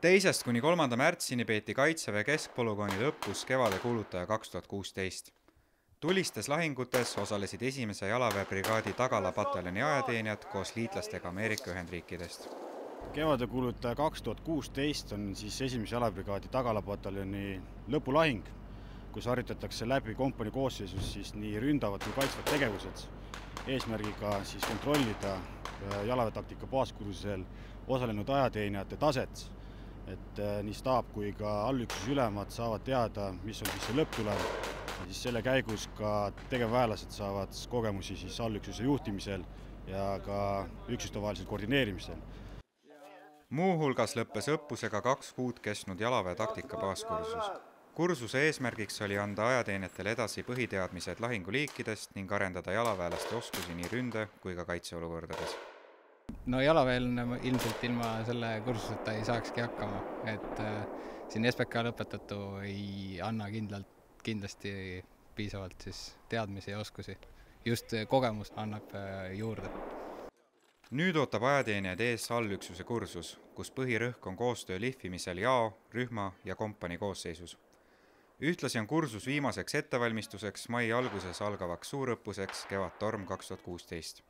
2.–3. märtsini peeti Kaitseväe keskpolügoonil õppus Kevade kuulutaja 2016. Tulistes lahingutes osalesid 1. jalaväebrigaadi Tagala pataljoni ajateenijad koos liitlastega Ameerika Ühendriikidest. Kevade kuulutaja 2016 on siis 1. jalaväebrigaadi Tagala pataljoni lõpulahing, kus harjutatakse läbi kompanii koosseisus siis nii ründavad kui kaitsvad tegevused, eesmärgiga siis kontrollida jalaväetaktika baaskursusel osalenud ajateenijate taset, et nii staab kui ka allüksuse ülemad saavad teada, mis on siis see lõpptulem, ja siis selle käigus ka tegevväelased saavad kogemusi siis allüksuse juhtimisel ja ka üksustevahelisel koordineerimisel. Muuhulgas lõppes õppusega 2 kuud kestnud jalaväe taktika baaskursus. Kursuse eesmärgiks oli anda ajateenijatele edasi põhiteadmised lahinguliikidest ning arendada jalaväelaste oskusi nii ründe kui ka kaitseolukordades. No jalaväeline ilmselt ilma selle kursuseta ei saakski hakkama, et siin SBK lõpetatu ei anna kindlasti piisavalt siis teadmisi ja oskusi. Just kogemus annab juurde. Nüüd ootab ajateenijaid ees allüksuse kursus, kus põhirõhk on koostöö lihvimisel jao, rühma ja kompanii koosseisus. Ühtlasi on kursus viimaseks ettevalmistuseks mai alguses algavaks suurõppuseks Kevadtorm 2016.